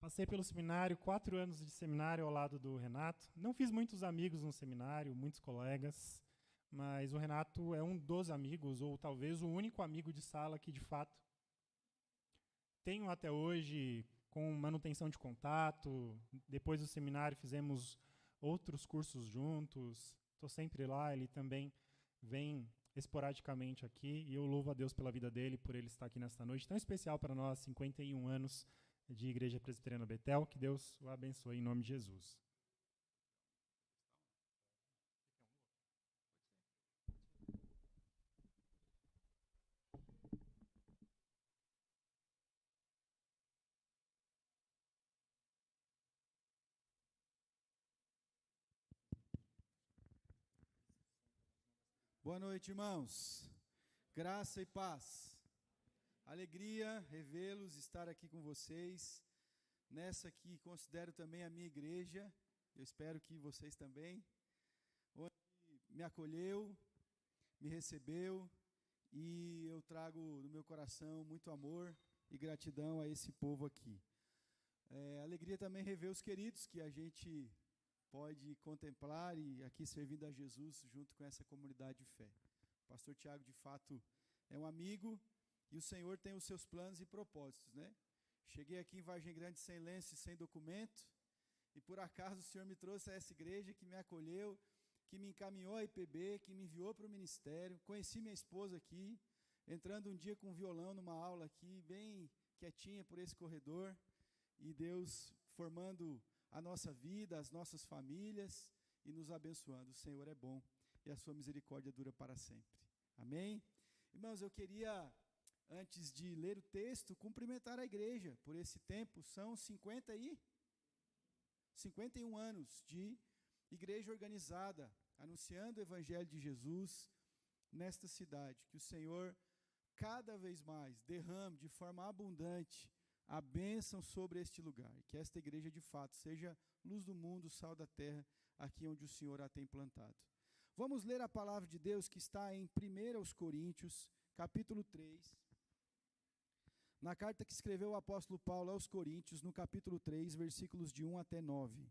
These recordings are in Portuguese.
Passei pelo seminário, 4 anos de seminário ao lado do Renato. Não fiz muitos amigos no seminário, muitos colegas, mas o Renato é um dos amigos, ou talvez o único amigo de sala que, de fato, tenho até hoje com manutenção de contato. Depois do seminário fizemos outros cursos juntos. Estou sempre lá, ele também vem esporadicamente aqui, e eu louvo a Deus pela vida dele, por ele estar aqui nesta noite tão especial para nós, 51 anos de Igreja Presbiteriana Betel. Que Deus o abençoe em nome de Jesus. Boa noite, irmãos. Graça e paz. Alegria revê-los, estar aqui com vocês, nessa que considero também a minha igreja, eu espero que vocês também, onde me acolheu, me recebeu, e eu trago no meu coração muito amor e gratidão a esse povo aqui. Alegria também rever os queridos que a gente pode contemplar e aqui servindo a Jesus junto com essa comunidade de fé. O pastor Tiago, de fato, é um amigo e o Senhor tem os seus planos e propósitos, né? Cheguei aqui em Vargem Grande sem lenço e sem documento, e por acaso o Senhor me trouxe a essa igreja que me acolheu, que me encaminhou à IPB, que me enviou para o ministério. Conheci minha esposa aqui, entrando um dia com um violão numa aula aqui, bem quietinha por esse corredor, e Deus formando a nossa vida, as nossas famílias, e nos abençoando. O Senhor é bom, e a sua misericórdia dura para sempre. Amém? Irmãos, eu queria, antes de ler o texto, cumprimentar a igreja por esse tempo. São 51 anos de igreja organizada, anunciando o Evangelho de Jesus nesta cidade. Que o Senhor, cada vez mais, derrame de forma abundante a bênção sobre este lugar, e que esta igreja de fato seja luz do mundo, sal da terra, aqui onde o Senhor a tem plantado. Vamos ler a palavra de Deus que está em 1 Coríntios, capítulo 3, na carta que escreveu o apóstolo Paulo aos Coríntios, no capítulo 3, versículos de 1 até 9.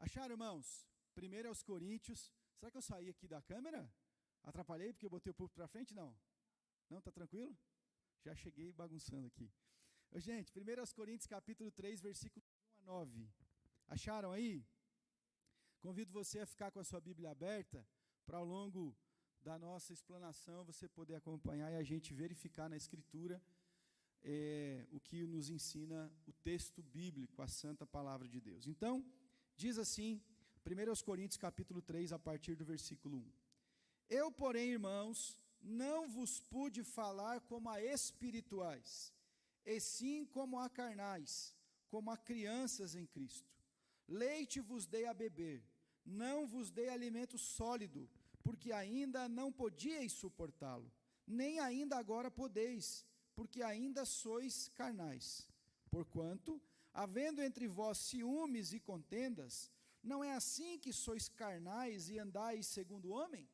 Acharam, irmãos? 1 Coríntios. Será que eu saí aqui da câmera? Atrapalhei porque eu botei o púlpito para frente? Não. Não, tá tranquilo? Já cheguei bagunçando aqui. Gente, 1 Coríntios capítulo 3, versículo 1 a 9. Acharam aí? Convido você a ficar com a sua Bíblia aberta, para ao longo da nossa explanação você poder acompanhar e a gente verificar na Escritura o que nos ensina o texto bíblico, a santa palavra de Deus. Então, diz assim, 1 Coríntios capítulo 3, a partir do versículo 1. Eu, porém, irmãos, não vos pude falar como a espirituais, e sim como a carnais, como a crianças em Cristo. Leite vos dei a beber, não vos dei alimento sólido, porque ainda não podíeis suportá-lo, nem ainda agora podeis, porque ainda sois carnais. Porquanto, havendo entre vós ciúmes e contendas, não é assim que sois carnais e andais segundo o homem?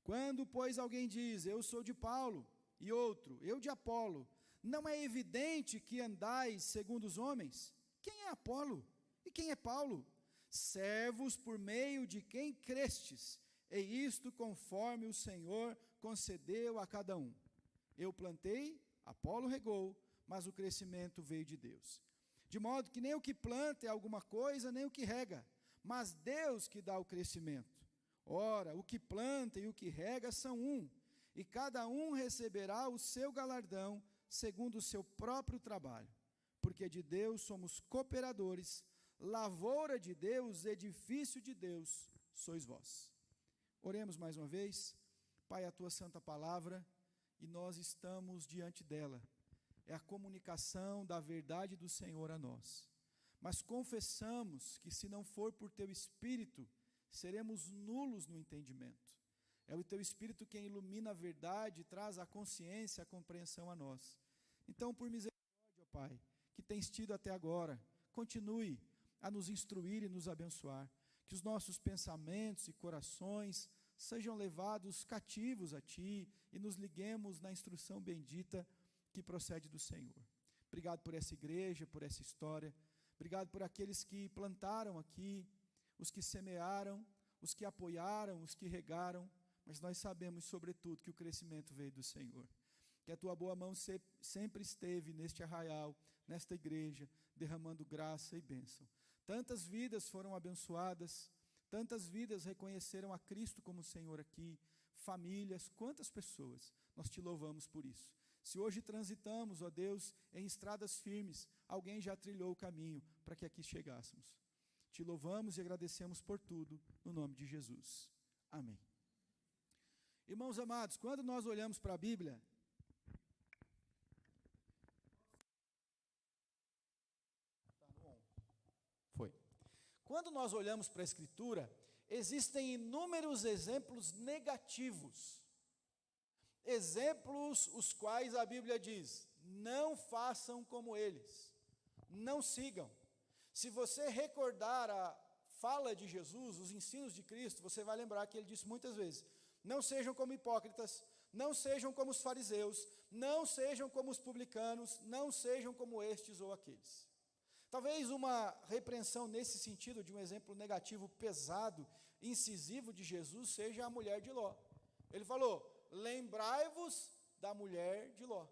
Quando, pois, alguém diz, eu sou de Paulo, e outro, eu de Apolo, não é evidente que andais segundo os homens? Quem é Apolo? E quem é Paulo? Servos por meio de quem crestes, e isto conforme o Senhor concedeu a cada um. Eu plantei, Apolo regou, mas o crescimento veio de Deus. De modo que nem o que planta é alguma coisa, nem o que rega, mas Deus que dá o crescimento. Ora, o que planta e o que rega são um, e cada um receberá o seu galardão segundo o seu próprio trabalho. Porque de Deus somos cooperadores, lavoura de Deus, edifício de Deus, sois vós. Oremos mais uma vez. Pai, a tua santa palavra, e nós estamos diante dela. É a comunicação da verdade do Senhor a nós. Mas confessamos que se não for por teu Espírito, seremos nulos no entendimento. É o Teu Espírito quem ilumina a verdade, traz a consciência, a compreensão a nós. Então, por misericórdia, ó Pai, que tens tido até agora, continue a nos instruir e nos abençoar, que os nossos pensamentos e corações sejam levados cativos a Ti e nos liguemos na instrução bendita que procede do Senhor. Obrigado por essa igreja, por essa história. Obrigado por aqueles que plantaram aqui, os que semearam, os que apoiaram, os que regaram, mas nós sabemos, sobretudo, que o crescimento veio do Senhor. Que a Tua boa mão sempre esteve neste arraial, nesta igreja, derramando graça e bênção. Tantas vidas foram abençoadas, tantas vidas reconheceram a Cristo como Senhor aqui, famílias, quantas pessoas, nós Te louvamos por isso. Se hoje transitamos, ó Deus, em estradas firmes, alguém já trilhou o caminho para que aqui chegássemos. Te louvamos e agradecemos por tudo, no nome de Jesus. Amém. Irmãos amados, quando nós olhamos para a Bíblia, quando nós olhamos para a Escritura, existem inúmeros exemplos negativos. Exemplos os quais a Bíblia diz, não façam como eles, não sigam. Se você recordar a fala de Jesus, os ensinos de Cristo, você vai lembrar que Ele disse muitas vezes, não sejam como hipócritas, não sejam como os fariseus, não sejam como os publicanos, não sejam como estes ou aqueles. Talvez uma repreensão nesse sentido, de um exemplo negativo pesado, incisivo de Jesus, seja a mulher de Ló. Ele falou, lembrai-vos da mulher de Ló,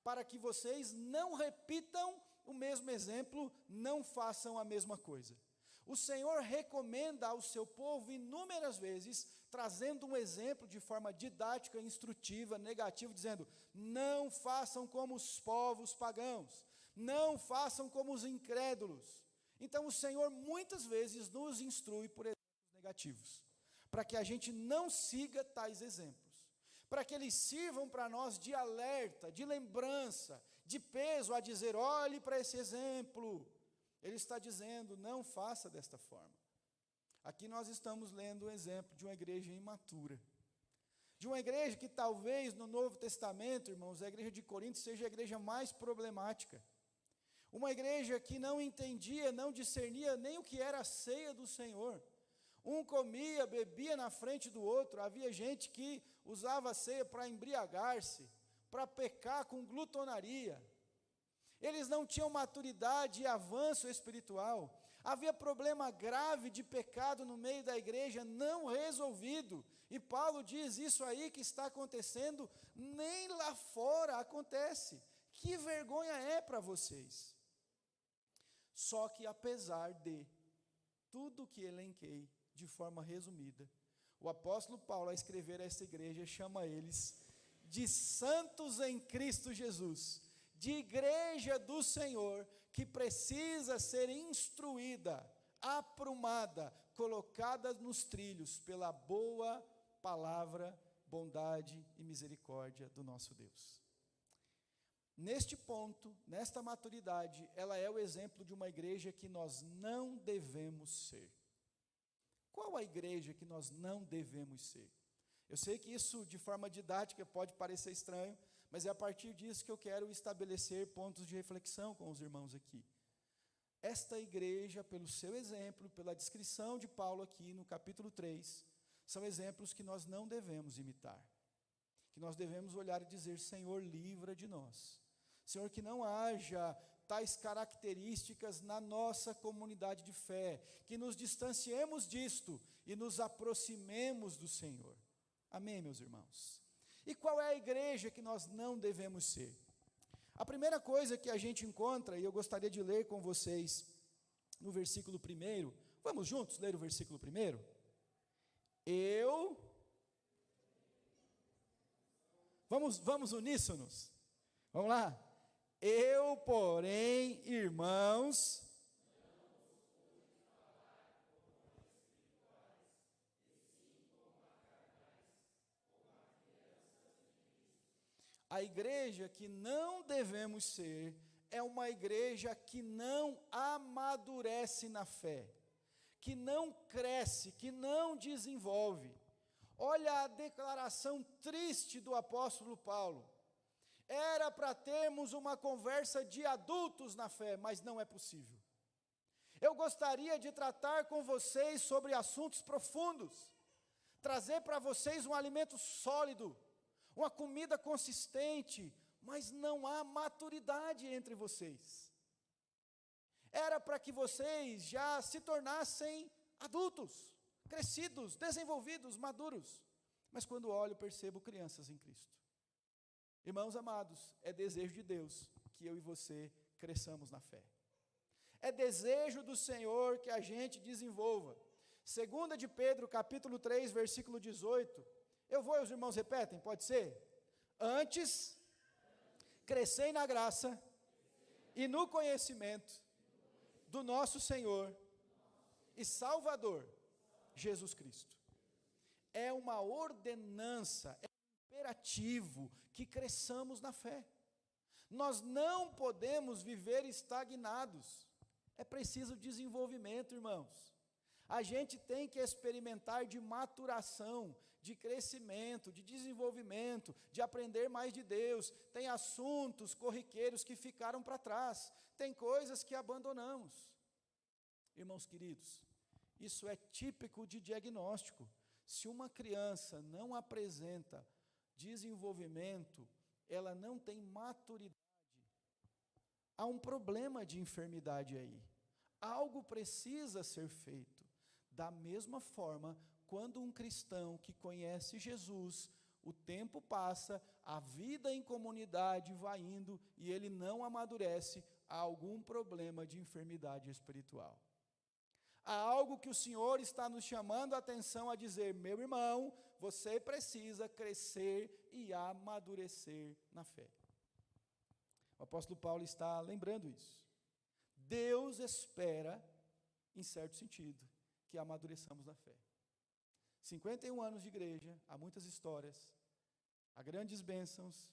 para que vocês não repitam o mesmo exemplo, não façam a mesma coisa. O Senhor recomenda ao seu povo inúmeras vezes, trazendo um exemplo de forma didática, instrutiva, negativa, dizendo, não façam como os povos pagãos, não façam como os incrédulos. Então o Senhor muitas vezes nos instrui por exemplos negativos, para que a gente não siga tais exemplos, para que eles sirvam para nós de alerta, de lembrança, de peso a dizer, olhe para esse exemplo. Ele está dizendo, não faça desta forma. Aqui nós estamos lendo um exemplo de uma igreja imatura, de uma igreja que talvez no Novo Testamento, irmãos, a igreja de Corinto seja a igreja mais problemática. Uma igreja que não entendia, não discernia nem o que era a ceia do Senhor. Um comia, bebia na frente do outro. Havia gente que usava a ceia para embriagar-se, para pecar com glutonaria. Eles não tinham maturidade e avanço espiritual. Havia problema grave de pecado no meio da igreja, não resolvido. E Paulo diz, isso aí que está acontecendo, nem lá fora acontece. Que vergonha é para vocês. Só que apesar de tudo que elenquei, de forma resumida, o apóstolo Paulo, ao escrever a essa igreja, chama eles de santos em Cristo Jesus, de igreja do Senhor, que precisa ser instruída, aprumada, colocada nos trilhos pela boa palavra, bondade e misericórdia do nosso Deus. Neste ponto, nesta maturidade, ela é o exemplo de uma igreja que nós não devemos ser. Qual a igreja que nós não devemos ser? Eu sei que isso, de forma didática, pode parecer estranho, mas é a partir disso que eu quero estabelecer pontos de reflexão com os irmãos aqui. Esta igreja, pelo seu exemplo, pela descrição de Paulo aqui no capítulo 3, são exemplos que nós não devemos imitar. Que nós devemos olhar e dizer, Senhor, livra de nós. Senhor, que não haja tais características na nossa comunidade de fé, que nos distanciemos disto e nos aproximemos do Senhor. Amém, meus irmãos? E qual é a igreja que nós não devemos ser? A primeira coisa que a gente encontra, e eu gostaria de ler com vocês no versículo 1, vamos juntos ler o versículo 1? Vamos uníssonos? Vamos lá? Eu, porém, irmãos, a igreja que não devemos ser é uma igreja que não amadurece na fé, que não cresce, que não desenvolve. Olha a declaração triste do apóstolo Paulo. Era para termos uma conversa de adultos na fé, mas não é possível. Eu gostaria de tratar com vocês sobre assuntos profundos, trazer para vocês um alimento sólido, uma comida consistente, mas não há maturidade entre vocês. Era para que vocês já se tornassem adultos, crescidos, desenvolvidos, maduros, mas quando olho percebo crianças em Cristo. Irmãos amados, é desejo de Deus que eu e você cresçamos na fé. É desejo do Senhor que a gente desenvolva. 2 de Pedro, capítulo 3, versículo 18. Eu vou e os irmãos repetem, pode ser? Antes, crescei na graça e no conhecimento do nosso Senhor e Salvador, Jesus Cristo. É uma ordenança, é um imperativo que cresçamos na fé. Nós não podemos viver estagnados. É preciso desenvolvimento, irmãos. A gente tem que experimentar de maturação, de crescimento, de desenvolvimento, de aprender mais de Deus. Tem assuntos corriqueiros que ficaram para trás, tem coisas que abandonamos. Irmãos queridos, isso é típico de diagnóstico. Se uma criança não apresenta desenvolvimento, ela não tem maturidade. Há um problema de enfermidade aí. Algo precisa ser feito. Da mesma forma, quando um cristão que conhece Jesus, o tempo passa, a vida em comunidade vai indo e ele não amadurece, há algum problema de enfermidade espiritual. Há algo que o Senhor está nos chamando a atenção a dizer: meu irmão, você precisa crescer e amadurecer na fé. O apóstolo Paulo está lembrando isso. Deus espera, em certo sentido, que amadureçamos na fé. 51 anos de igreja, há muitas histórias, há grandes bênçãos.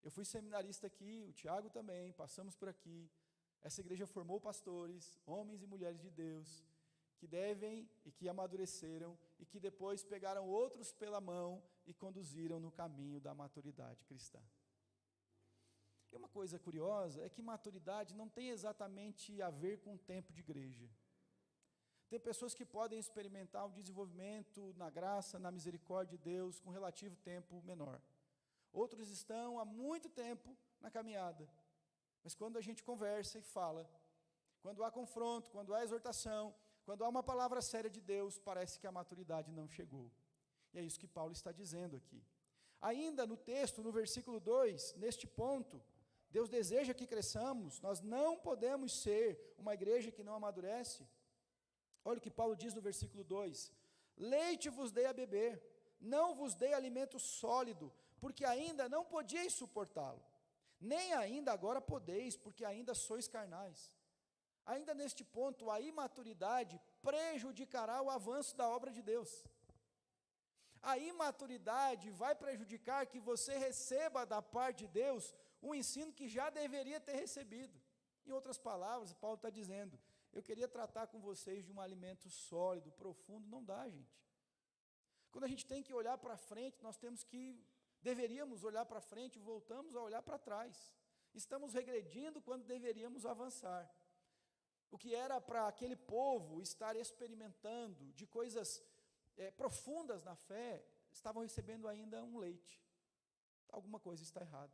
Eu fui seminarista aqui, o Tiago também, passamos por aqui. Essa igreja formou pastores, homens e mulheres de Deus, que devem e que amadureceram e que depois pegaram outros pela mão e conduziram no caminho da maturidade cristã. E uma coisa curiosa é que maturidade não tem exatamente a ver com o tempo de igreja. Tem pessoas que podem experimentar um desenvolvimento na graça, na misericórdia de Deus, com relativo tempo menor. Outros estão há muito tempo na caminhada. Mas quando a gente conversa e fala, quando há confronto, quando há exortação, quando há uma palavra séria de Deus, parece que a maturidade não chegou. E é isso que Paulo está dizendo aqui. Ainda no texto, no versículo 2, neste ponto, Deus deseja que cresçamos, nós não podemos ser uma igreja que não amadurece. Olha o que Paulo diz no versículo 2: leite vos dei a beber, não vos dei alimento sólido, porque ainda não podíeis suportá-lo, nem ainda agora podeis, porque ainda sois carnais. Ainda neste ponto, a imaturidade prejudicará o avanço da obra de Deus. A imaturidade vai prejudicar que você receba da parte de Deus um ensino que já deveria ter recebido. Em outras palavras, Paulo está dizendo: eu queria tratar com vocês de um alimento sólido, profundo. Não dá, gente. Quando a gente tem que olhar para frente, deveríamos olhar para frente, voltamos a olhar para trás. Estamos regredindo quando deveríamos avançar. O que era para aquele povo estar experimentando de coisas profundas na fé, estavam recebendo ainda um leite. Alguma coisa está errada.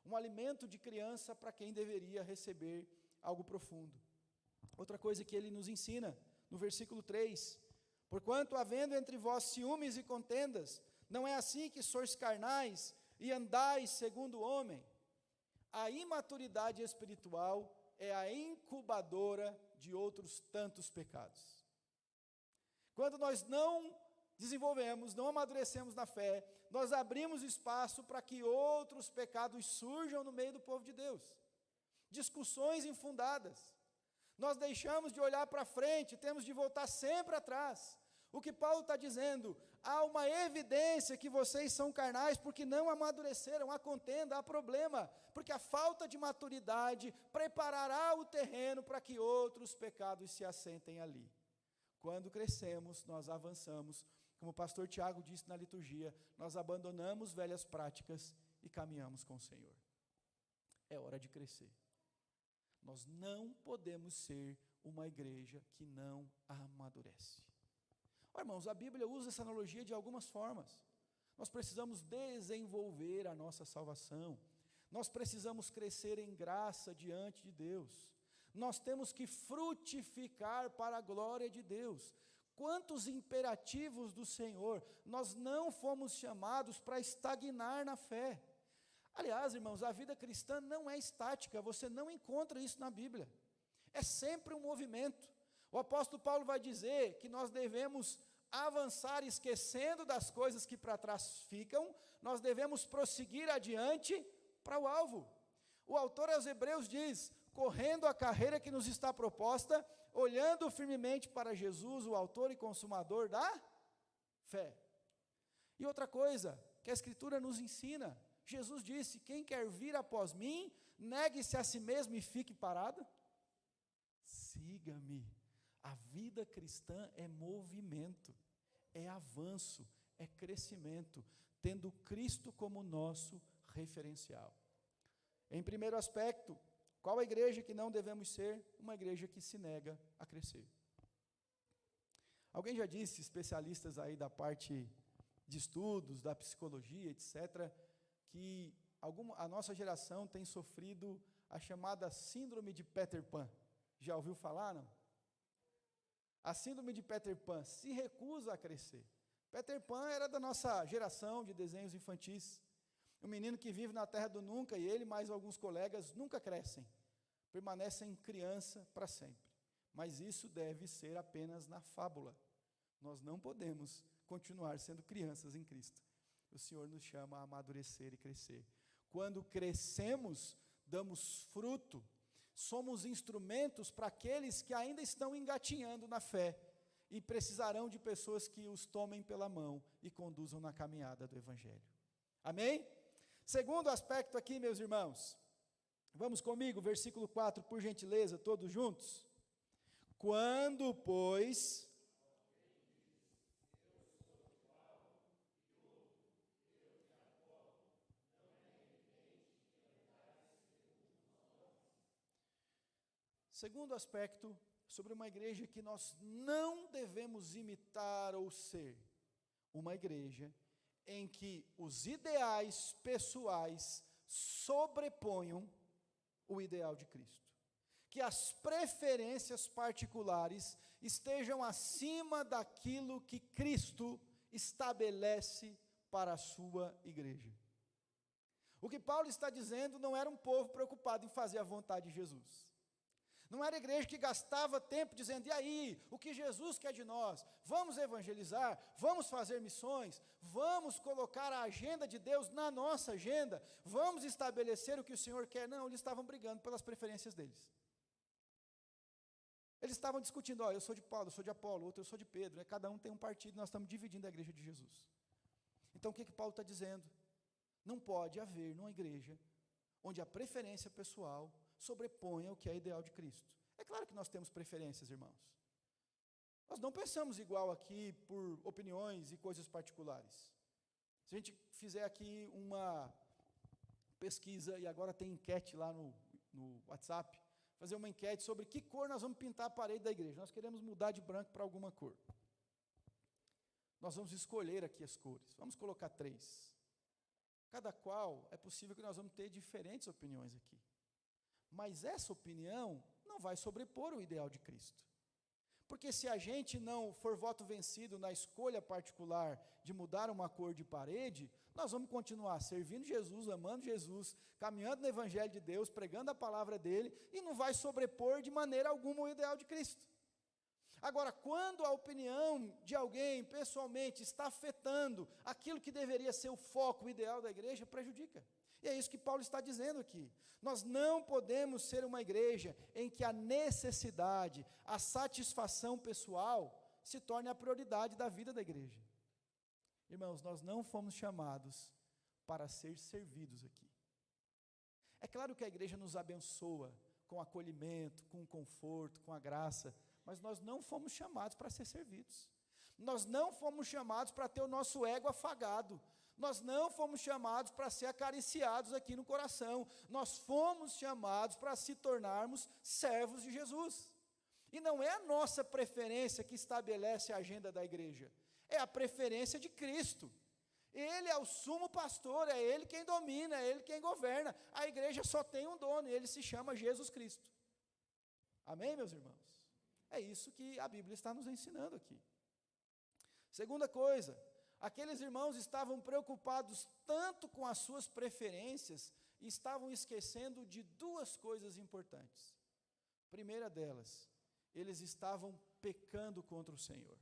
Um alimento de criança para quem deveria receber algo profundo. Outra coisa que ele nos ensina, no versículo 3, porquanto havendo entre vós ciúmes e contendas, não é assim que sois carnais e andais segundo o homem. A imaturidade espiritual é a incubadora de outros tantos pecados. Quando nós não desenvolvemos, não amadurecemos na fé, nós abrimos espaço para que outros pecados surjam no meio do povo de Deus. Discussões infundadas. Nós deixamos de olhar para frente, temos de voltar sempre atrás. O que Paulo está dizendo, há uma evidência que vocês são carnais porque não amadureceram, há contenda, há problema, porque a falta de maturidade preparará o terreno para que outros pecados se assentem ali. Quando crescemos, nós avançamos, Como o pastor Tiago disse na liturgia, nós abandonamos velhas práticas e caminhamos com o Senhor. É hora de crescer. Nós não podemos ser uma igreja que não amadurece. Irmãos, a Bíblia usa essa analogia de algumas formas. Nós precisamos desenvolver a nossa salvação. Nós precisamos crescer em graça diante de Deus. Nós temos que frutificar para a glória de Deus. Quantos imperativos do Senhor, nós não fomos chamados para estagnar na fé. Aliás, irmãos, a vida cristã não é estática, você não encontra isso na Bíblia. É sempre um movimento. O apóstolo Paulo vai dizer que nós devemos avançar esquecendo das coisas que para trás ficam, nós devemos prosseguir adiante para o alvo. O autor aos Hebreus diz, correndo a carreira que nos está proposta, olhando firmemente para Jesus, o autor e consumador da fé. E outra coisa que a Escritura nos ensina, Jesus disse, quem quer vir após mim, negue-se a si mesmo e fique parado. Siga-me. A vida cristã é movimento, é avanço, é crescimento, tendo Cristo como nosso referencial. Em primeiro aspecto, qual a igreja que não devemos ser? Uma igreja que se nega a crescer. Alguém já disse, especialistas aí da parte de estudos, da psicologia, etc., que a nossa geração tem sofrido a chamada síndrome de Peter Pan. Já ouviu falar, não? A síndrome de Peter Pan se recusa a crescer. Peter Pan era da nossa geração de desenhos infantis. Um menino que vive na terra do nunca, e ele mais alguns colegas nunca crescem. Permanecem criança para sempre. Mas isso deve ser apenas na fábula. Nós não podemos continuar sendo crianças em Cristo. O Senhor nos chama a amadurecer e crescer. Quando crescemos, damos fruto. Somos instrumentos para aqueles que ainda estão engatinhando na fé e precisarão de pessoas que os tomem pela mão e conduzam na caminhada do Evangelho. Amém? Segundo aspecto aqui, meus irmãos, vamos comigo, versículo 4, por gentileza, todos juntos. Quando, pois... Segundo aspecto, sobre uma igreja que nós não devemos imitar ou ser, uma igreja em que os ideais pessoais sobreponham o ideal de Cristo, que as preferências particulares estejam acima daquilo que Cristo estabelece para a sua igreja. O que Paulo está dizendo não era um povo preocupado em fazer a vontade de Jesus. Não era igreja que gastava tempo dizendo, e aí, o que Jesus quer de nós? Vamos evangelizar, vamos fazer missões, vamos colocar a agenda de Deus na nossa agenda, vamos estabelecer o que o Senhor quer. Não, eles estavam brigando pelas preferências deles. Eles estavam discutindo, eu sou de Paulo, eu sou de Apolo, outro eu sou de Pedro, cada um tem um partido, nós estamos dividindo a igreja de Jesus. Então o que Paulo está dizendo? Não pode haver numa igreja onde a preferência pessoal sobreponha o que é ideal de Cristo. É claro que nós temos preferências, irmãos. Nós não pensamos igual aqui por opiniões e coisas particulares. Se a gente fizer aqui uma pesquisa, e agora tem enquete lá no WhatsApp, fazer uma enquete sobre que cor nós vamos pintar a parede da igreja. Nós queremos mudar de branco para alguma cor. Nós vamos escolher aqui as cores. Vamos colocar 3. Cada qual, é possível que nós vamos ter diferentes opiniões aqui. Mas essa opinião não vai sobrepor o ideal de Cristo. Porque se a gente não for voto vencido na escolha particular de mudar uma cor de parede, nós vamos continuar servindo Jesus, amando Jesus, caminhando no Evangelho de Deus, pregando a palavra dele, e não vai sobrepor de maneira alguma o ideal de Cristo. Agora, quando a opinião de alguém, pessoalmente, está afetando aquilo que deveria ser o foco, o ideal da igreja, prejudica. E é isso que Paulo está dizendo aqui. Nós não podemos ser uma igreja em que a necessidade, a satisfação pessoal se torne a prioridade da vida da igreja. Irmãos, nós não fomos chamados para ser servidos aqui. É claro que a igreja nos abençoa com acolhimento, com conforto, com a graça, mas nós não fomos chamados para ser servidos. Nós não fomos chamados para ter o nosso ego afagado. Nós não fomos chamados para ser acariciados aqui no coração. Nós fomos chamados para se tornarmos servos de Jesus. E não é a nossa preferência que estabelece a agenda da igreja. É a preferência de Cristo. Ele é o sumo pastor, é Ele quem domina, é Ele quem governa. A igreja só tem um dono, e Ele se chama Jesus Cristo. Amém, meus irmãos? É isso que a Bíblia está nos ensinando aqui. Segunda coisa, aqueles irmãos estavam preocupados tanto com as suas preferências, e estavam esquecendo de duas coisas importantes. Primeira delas, eles estavam pecando contra o Senhor.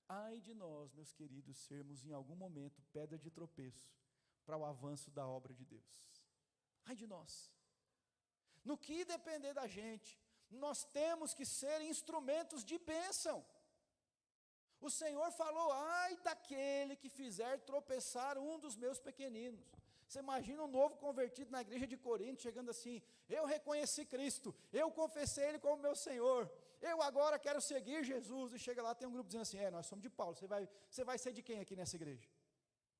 Ai de nós, meus queridos, sermos em algum momento pedra de tropeço para o avanço da obra de Deus. Ai de nós. No que depender da gente, nós temos que ser instrumentos de bênção. O Senhor falou: ai daquele que fizer tropeçar um dos meus pequeninos. Você imagina um novo convertido na igreja de Corinto, chegando assim: eu reconheci Cristo, eu confessei Ele como meu Senhor, eu agora quero seguir Jesus. E chega lá, tem um grupo dizendo assim: nós somos de Paulo, você vai ser de quem aqui nessa igreja?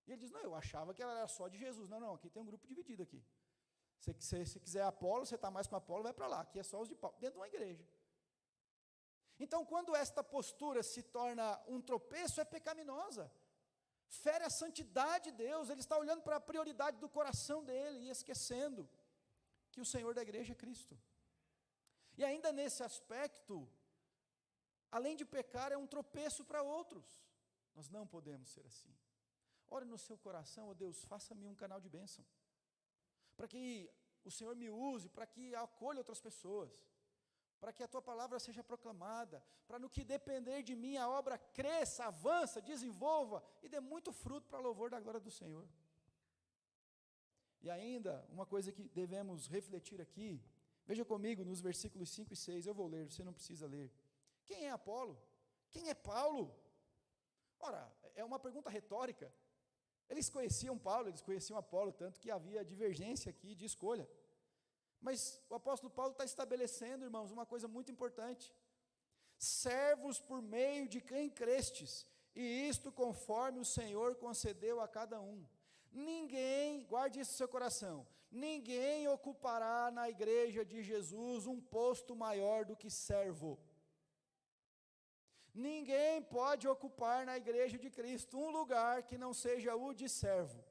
E ele diz: não, eu achava que ela era só de Jesus. Não, aqui tem um grupo dividido aqui. Se quiser Apolo, você está mais com Apolo, vai para lá, aqui é só os de Paulo, dentro de uma igreja. Então, quando esta postura se torna um tropeço, é pecaminosa, fere a santidade de Deus. Ele está olhando para a prioridade do coração dele e esquecendo que o Senhor da igreja é Cristo. E ainda nesse aspecto, além de pecar, é um tropeço para outros. Nós não podemos ser assim. Ore no seu coração: ó Deus, faça-me um canal de bênção, para que o Senhor me use, para que acolha outras pessoas, para que a Tua palavra seja proclamada, para no que depender de mim a obra cresça, avança, desenvolva e dê muito fruto para louvor da glória do Senhor. E ainda, uma coisa que devemos refletir aqui, veja comigo nos versículos 5 e 6, eu vou ler, você não precisa ler. Quem é Apolo? Quem é Paulo? Ora, é uma pergunta retórica. Eles conheciam Paulo, eles conheciam Apolo, tanto que havia divergência aqui de escolha. Mas o apóstolo Paulo está estabelecendo, irmãos, uma coisa muito importante: servos por meio de quem crestes, e isto conforme o Senhor concedeu a cada um. Ninguém, guarde isso no seu coração, ninguém ocupará na igreja de Jesus um posto maior do que servo. Ninguém pode ocupar na igreja de Cristo um lugar que não seja o de servo.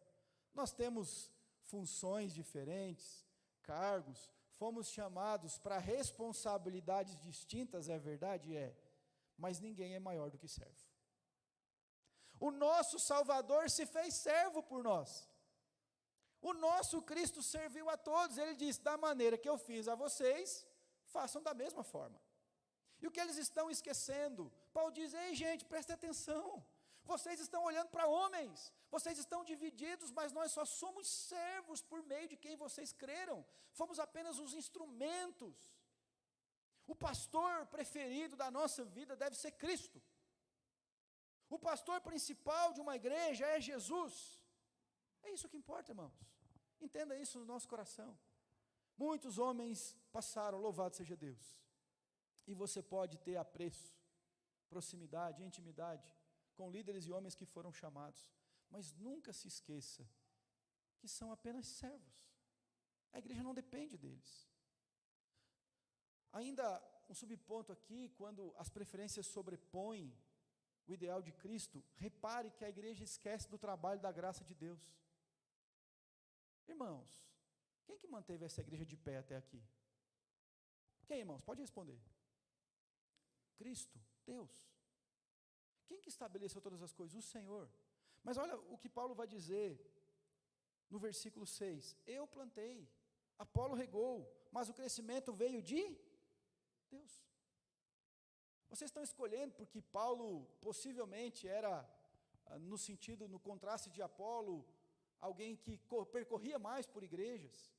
Nós temos funções diferentes, cargos, fomos chamados para responsabilidades distintas, é verdade? É, mas ninguém é maior do que servo. O nosso Salvador se fez servo por nós. O nosso Cristo serviu a todos. Ele disse: da maneira que eu fiz a vocês, façam da mesma forma. E o que eles estão esquecendo? Paulo diz: ei gente, prestem atenção, vocês estão olhando para homens, vocês estão divididos, mas nós só somos servos por meio de quem vocês creram, fomos apenas os instrumentos. O pastor preferido da nossa vida deve ser Cristo. O pastor principal de uma igreja é Jesus. É isso que importa, irmãos. Entenda isso no nosso coração. Muitos homens passaram, louvado seja Deus. E você pode ter apreço, proximidade, intimidade com líderes e homens que foram chamados, mas nunca se esqueça que são apenas servos. A igreja não depende deles. Ainda um subponto aqui: quando as preferências sobrepõem o ideal de Cristo, repare que a igreja esquece do trabalho da graça de Deus. Irmãos, quem que manteve essa igreja de pé até aqui? Quem, irmãos? Pode responder. Cristo, Deus. Quem que estabeleceu todas as coisas? O Senhor. Mas olha o que Paulo vai dizer no versículo 6. Eu plantei, Apolo regou, mas o crescimento veio de Deus. Vocês estão escolhendo porque Paulo possivelmente era, no sentido, no contraste de Apolo, alguém que percorria mais por igrejas.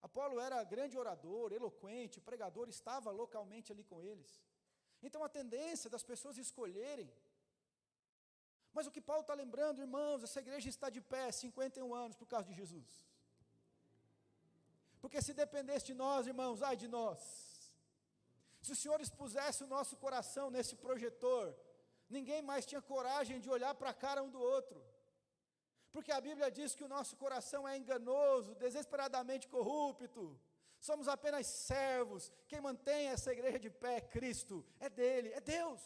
Apolo era grande orador, eloquente, pregador, estava localmente ali com eles. Então a tendência das pessoas escolherem. Mas o que Paulo está lembrando, irmãos, essa igreja está de pé 51 anos por causa de Jesus. Porque se dependesse de nós, irmãos, ai de nós. Se o Senhor expusesse o nosso coração nesse projetor, Ninguém mais tinha coragem de olhar para a cara um do outro. Porque a Bíblia diz que o nosso coração é enganoso, desesperadamente corrupto. Somos apenas servos. Quem mantém essa igreja de pé é Cristo, é dele, é Deus.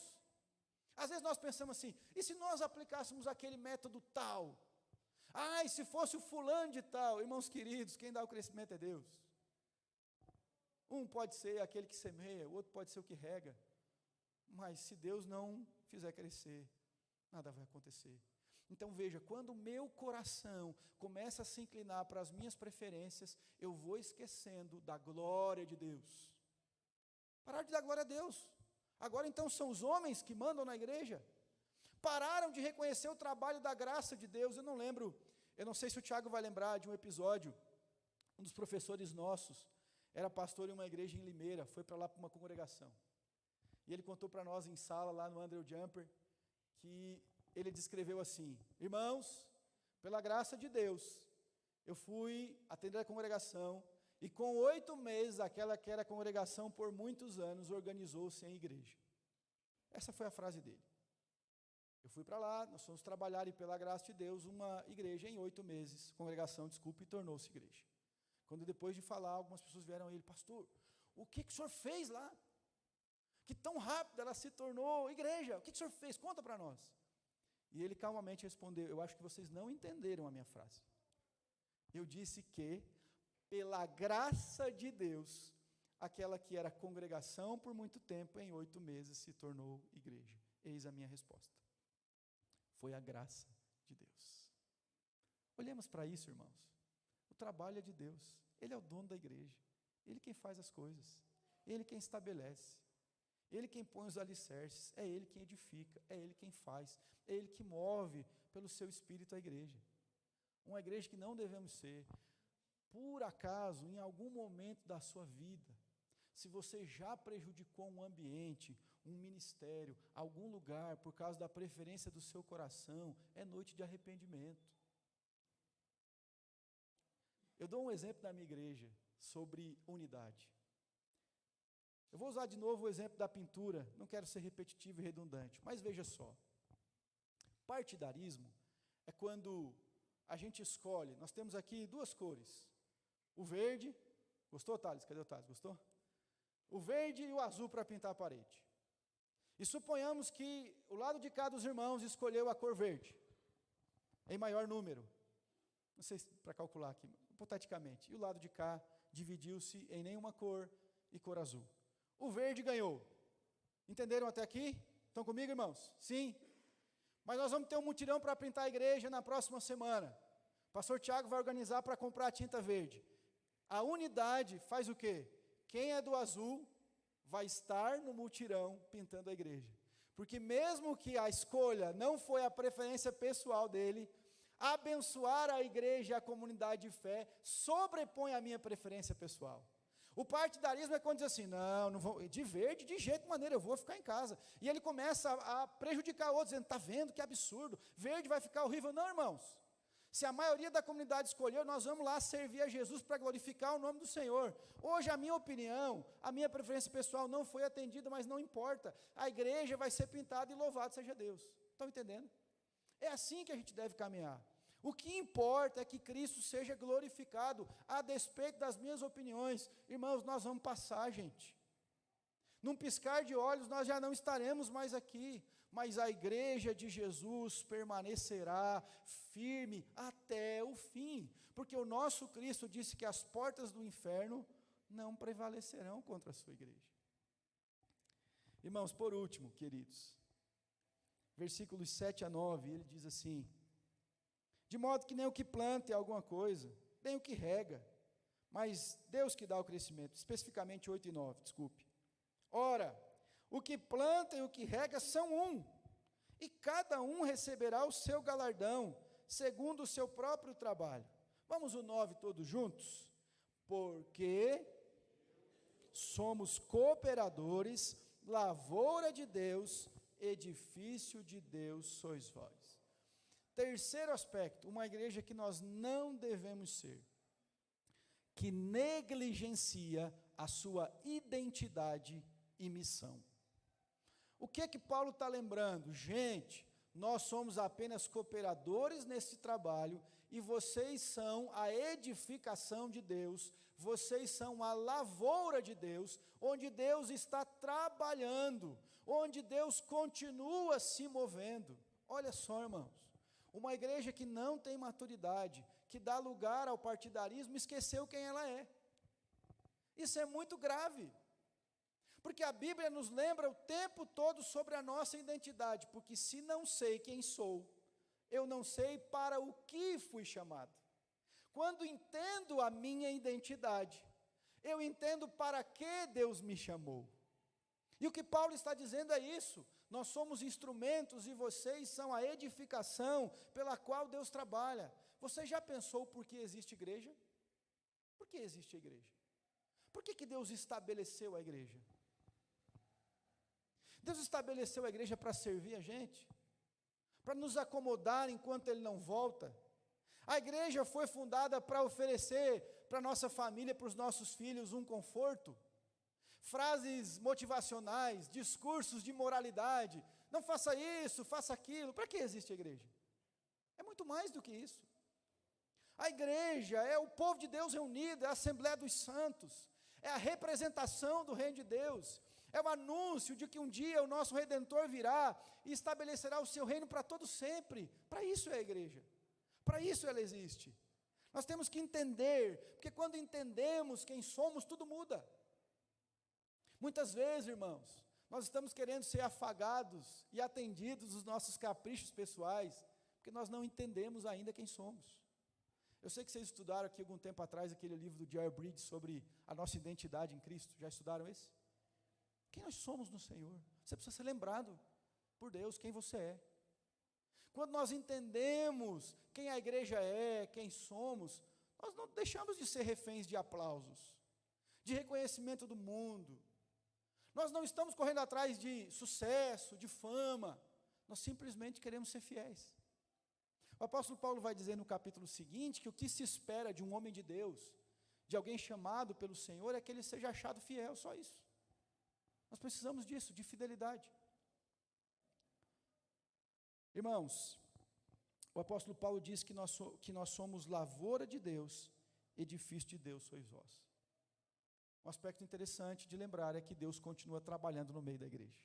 Às vezes nós pensamos assim, e se nós aplicássemos aquele método tal? E se fosse o fulano de tal? Irmãos queridos, quem dá o crescimento é Deus. Um pode ser aquele que semeia, o outro pode ser o que rega. Mas se Deus não fizer crescer, nada vai acontecer. Então veja, quando o meu coração começa a se inclinar para as minhas preferências, eu vou esquecendo da glória de Deus. Parar de dar glória a Deus. Agora então são os homens que mandam na igreja. Pararam de reconhecer o trabalho da graça de Deus. Eu não sei se o Tiago vai lembrar de um episódio, um dos professores nossos, era pastor em uma igreja em Limeira, foi para lá para uma congregação. E ele contou para nós em sala, lá no Andrew Jumper, que ele descreveu assim: irmãos, pela graça de Deus, eu fui atender a congregação, e com 8 meses, aquela que era a congregação por muitos anos, organizou-se em igreja. Essa foi a frase dele. Eu fui para lá, nós fomos trabalhar, e pela graça de Deus, uma igreja em 8 meses, congregação, e tornou-se igreja. Quando depois de falar, algumas pessoas vieram a ele: pastor, o que o senhor fez lá? Que tão rápido ela se tornou igreja, o que o senhor fez? Conta para nós. E ele calmamente respondeu: eu acho que vocês não entenderam a minha frase. Eu disse que, pela graça de Deus, aquela que era congregação por muito tempo, em 8 meses se tornou igreja. Eis a minha resposta. Foi a graça de Deus. Olhemos para isso, irmãos. O trabalho é de Deus. Ele é o dono da igreja. Ele quem faz as coisas. Ele quem estabelece. Ele quem põe os alicerces. É Ele quem edifica. É Ele quem faz. É Ele que move pelo seu Espírito a igreja. Uma igreja que não devemos ser. Por acaso, em algum momento da sua vida, se você já prejudicou um ambiente, um ministério, algum lugar, por causa da preferência do seu coração, é noite de arrependimento. Eu dou um exemplo da minha igreja sobre unidade. Eu vou usar de novo o exemplo da pintura, não quero ser repetitivo e redundante, mas veja só. Partidarismo é quando a gente escolhe, nós temos aqui 2 cores, o verde, gostou, Thales? Cadê o Thales? Gostou? O verde e o azul para pintar a parede. E suponhamos que o lado de cá dos irmãos escolheu a cor verde, em maior número. Não sei para calcular aqui, hipoteticamente. E o lado de cá dividiu-se em nenhuma cor e cor azul. O verde ganhou. Entenderam até aqui? Estão comigo, irmãos? Sim? Mas nós vamos ter um mutirão para pintar a igreja na próxima semana. O pastor Tiago vai organizar para comprar a tinta verde. A unidade faz o quê? Quem é do azul vai estar no mutirão pintando a igreja. Porque mesmo que a escolha não foi a preferência pessoal dele, abençoar a igreja e a comunidade de fé sobrepõe a minha preferência pessoal. O partidarismo é quando diz assim: não vou, de verde, de jeito maneira, eu vou ficar em casa. E ele começa a prejudicar outros, dizendo: está vendo que absurdo, verde vai ficar horrível. Não, irmãos, se a maioria da comunidade escolheu, nós vamos lá servir a Jesus para glorificar o nome do Senhor. Hoje a minha opinião, a minha preferência pessoal não foi atendida, mas não importa, a igreja vai ser pintada e louvado seja Deus. Estão entendendo? É assim que a gente deve caminhar. O que importa é que Cristo seja glorificado, a despeito das minhas opiniões. Irmãos, nós vamos passar, gente. Num piscar de olhos, nós já não estaremos mais aqui, mas a igreja de Jesus permanecerá firme até o fim, porque o nosso Cristo disse que as portas do inferno não prevalecerão contra a sua igreja. Irmãos, por último, queridos, versículos 7 a 9, ele diz assim: de modo que nem o que planta é alguma coisa, nem o que rega, mas Deus que dá o crescimento, especificamente 8 e 9, desculpe. Ora, o que planta e o que rega são um, e cada um receberá o seu galardão, segundo o seu próprio trabalho. Vamos o 9 todos juntos? Porque somos cooperadores, lavoura de Deus, edifício de Deus sois vós. Terceiro aspecto, uma igreja que nós não devemos ser, que negligencia a sua identidade e missão. O que é que Paulo está lembrando? Gente, nós somos apenas cooperadores nesse trabalho e vocês são a edificação de Deus, vocês são a lavoura de Deus, onde Deus está trabalhando, onde Deus continua se movendo. Olha só, irmãos, uma igreja que não tem maturidade, que dá lugar ao partidarismo, esqueceu quem ela é. Isso é muito grave, porque a Bíblia nos lembra o tempo todo sobre a nossa identidade, porque se não sei quem sou, eu não sei para o que fui chamado. Quando entendo a minha identidade, eu entendo para que Deus me chamou. E o que Paulo está dizendo é isso: nós somos instrumentos e vocês são a edificação pela qual Deus trabalha. Você já pensou por que existe igreja? Por que existe a igreja? Por que Deus estabeleceu a igreja? Deus estabeleceu a igreja para servir a gente, para nos acomodar enquanto Ele não volta. A igreja foi fundada para oferecer para a nossa família, para os nossos filhos, um conforto. Frases motivacionais, discursos de moralidade, não faça isso, faça aquilo. Para que existe a igreja? É muito mais do que isso. A igreja é o povo de Deus reunido, é a Assembleia dos Santos, é a representação do reino de Deus, é o anúncio de que um dia o nosso Redentor virá e estabelecerá o seu reino para todo sempre. Para isso é a igreja, para isso ela existe. Nós temos que entender, porque quando entendemos quem somos, tudo muda. Muitas vezes, irmãos, nós estamos querendo ser afagados e atendidos dos nossos caprichos pessoais, porque nós não entendemos ainda quem somos. Eu sei que vocês estudaram aqui algum tempo atrás aquele livro do J.R. Bridges sobre a nossa identidade em Cristo. Já estudaram esse? Quem nós somos no Senhor? Você precisa ser lembrado por Deus quem você é. Quando nós entendemos quem a igreja é, quem somos, nós não deixamos de ser reféns de aplausos, de reconhecimento do mundo. Nós não estamos correndo atrás de sucesso, de fama, nós simplesmente queremos ser fiéis. O apóstolo Paulo vai dizer no capítulo seguinte que o que se espera de um homem de Deus, de alguém chamado pelo Senhor, é que ele seja achado fiel, só isso. Nós precisamos disso, de fidelidade. Irmãos, o apóstolo Paulo diz que nós somos lavoura de Deus, edifício de Deus sois vós. Um aspecto interessante de lembrar é que Deus continua trabalhando no meio da igreja.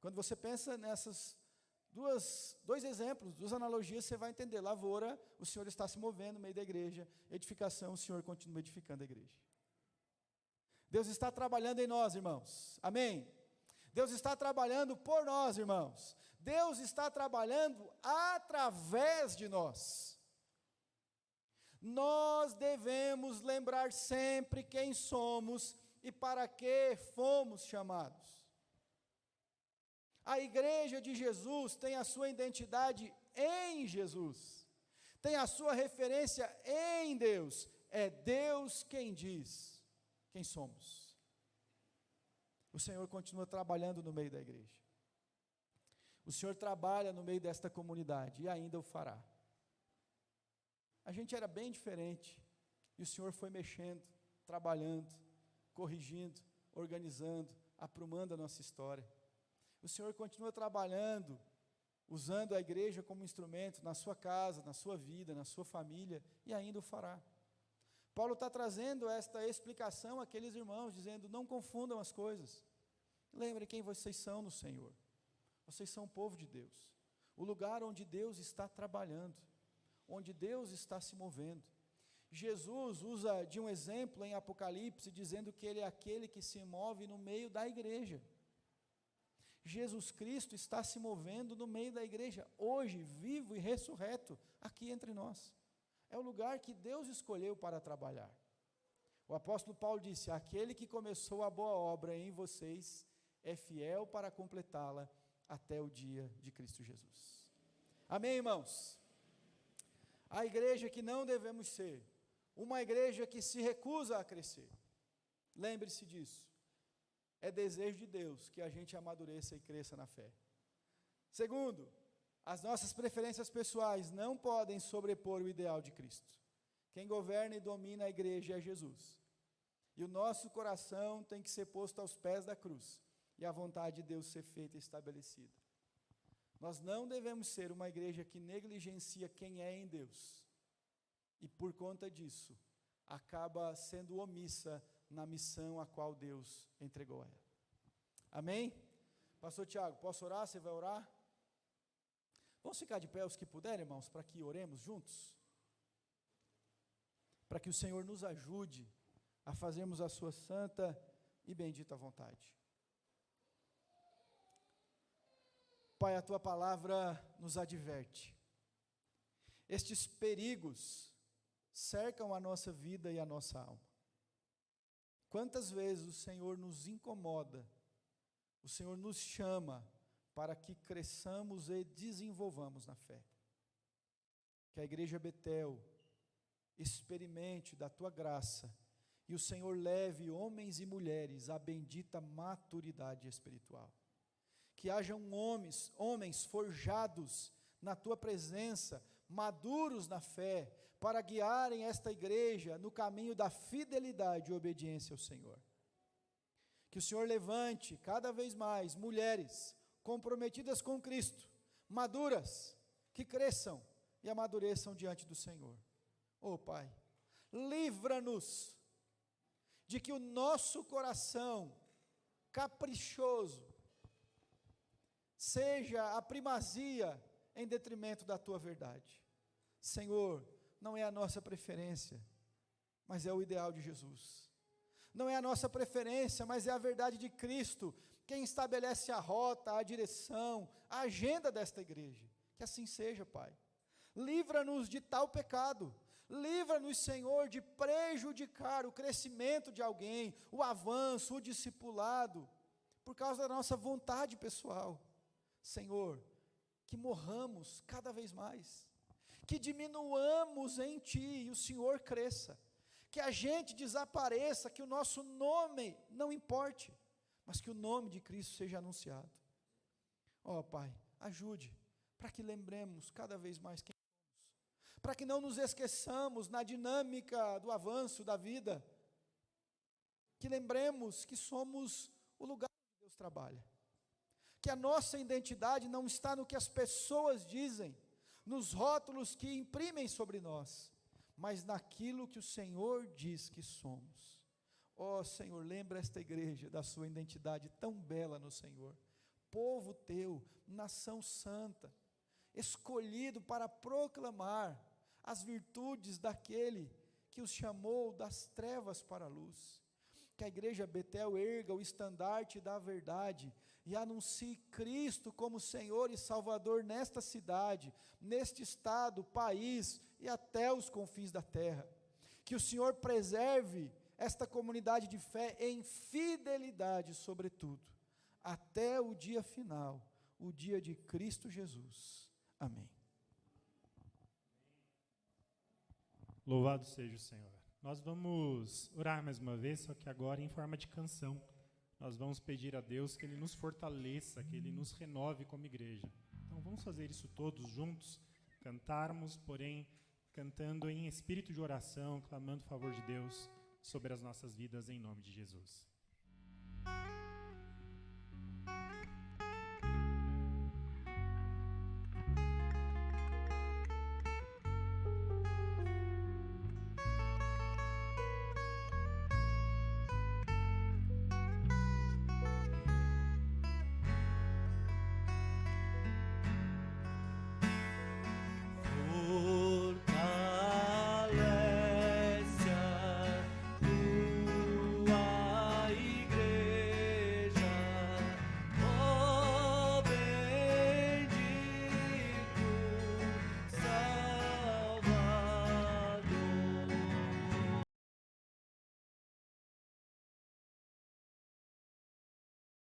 Quando você pensa nessas dois exemplos, duas analogias, você vai entender. Lavoura, o Senhor está se movendo no meio da igreja. Edificação, o Senhor continua edificando a igreja. Deus está trabalhando em nós, irmãos. Amém? Deus está trabalhando por nós, irmãos. Deus está trabalhando através de nós. Nós devemos lembrar sempre quem somos e para que fomos chamados. A igreja de Jesus tem a sua identidade em Jesus, tem a sua referência em Deus. É Deus quem diz quem somos. O Senhor continua trabalhando no meio da igreja. O Senhor trabalha no meio desta comunidade e ainda o fará. A gente era bem diferente e o Senhor foi mexendo, trabalhando, corrigindo, organizando, aprumando a nossa história. O Senhor continua trabalhando, usando a igreja como instrumento na sua casa, na sua vida, na sua família, e ainda o fará. Paulo está trazendo esta explicação àqueles irmãos, dizendo: não confundam as coisas. Lembrem quem vocês são no Senhor. Vocês são o povo de Deus, o lugar onde Deus está trabalhando, onde Deus está se movendo. Jesus usa de um exemplo em Apocalipse, dizendo que Ele é aquele que se move no meio da igreja. Jesus Cristo está se movendo no meio da igreja, hoje, vivo e ressurreto, aqui entre nós. É o lugar que Deus escolheu para trabalhar. O apóstolo Paulo disse: aquele que começou a boa obra em vocês é fiel para completá-la até o dia de Cristo Jesus. Amém, irmãos? A igreja que não devemos ser, uma igreja que se recusa a crescer. Lembre-se disso. É desejo de Deus que a gente amadureça e cresça na fé. Segundo, as nossas preferências pessoais não podem sobrepor o ideal de Cristo. Quem governa e domina a igreja é Jesus. E o nosso coração tem que ser posto aos pés da cruz, e a vontade de Deus ser feita e estabelecida. Nós não devemos ser uma igreja que negligencia quem é em Deus, e por conta disso, acaba sendo omissa na missão a qual Deus entregou ela. Amém? Pastor Tiago, posso orar? Você vai orar? Vamos ficar de pé os que puderem, irmãos, para que oremos juntos? Para que o Senhor nos ajude a fazermos a sua santa e bendita vontade. Pai, a tua palavra nos adverte. Estes perigos cercam a nossa vida e a nossa alma. Quantas vezes o Senhor nos incomoda, o Senhor nos chama para que cresçamos e desenvolvamos na fé. Que a Igreja Betel experimente da tua graça e o Senhor leve homens e mulheres à bendita maturidade espiritual. Que hajam homens forjados na tua presença, maduros na fé, para guiarem esta igreja no caminho da fidelidade e obediência ao Senhor. Que o Senhor levante cada vez mais mulheres comprometidas com Cristo, maduras, que cresçam e amadureçam diante do Senhor. Oh Pai, livra-nos de que o nosso coração caprichoso seja a primazia em detrimento da tua verdade. Senhor, não é a nossa preferência, mas é o ideal de Jesus. Não é a nossa preferência, mas é a verdade de Cristo, quem estabelece a rota, a direção, a agenda desta igreja. Que assim seja, Pai. Livra-nos de tal pecado. Livra-nos, Senhor, de prejudicar o crescimento de alguém, o avanço, o discipulado, por causa da nossa vontade pessoal. Senhor, que morramos cada vez mais, que diminuamos em Ti e o Senhor cresça, que a gente desapareça, que o nosso nome não importe, mas que o nome de Cristo seja anunciado. Ó Pai, ajude, para que lembremos cada vez mais quem somos, para que não nos esqueçamos na dinâmica do avanço da vida, que lembremos que somos o lugar onde Deus trabalha, que a nossa identidade não está no que as pessoas dizem, nos rótulos que imprimem sobre nós, mas naquilo que o Senhor diz que somos. Ó Senhor, lembra esta igreja da sua identidade tão bela no Senhor, povo teu, nação santa, escolhido para proclamar as virtudes daquele que os chamou das trevas para a luz. Que a igreja Betel erga o estandarte da verdade e anuncie Cristo como Senhor e Salvador nesta cidade, neste estado, país e até os confins da terra. Que o Senhor preserve esta comunidade de fé em fidelidade, sobretudo, até o dia final, o dia de Cristo Jesus. Amém. Louvado seja o Senhor. Nós vamos orar mais uma vez, só que agora em forma de canção. Nós vamos pedir a Deus que Ele nos fortaleça, que Ele nos renove como igreja. Então vamos fazer isso todos juntos, cantarmos, porém, cantando em espírito de oração, clamando o favor de Deus sobre as nossas vidas, em nome de Jesus.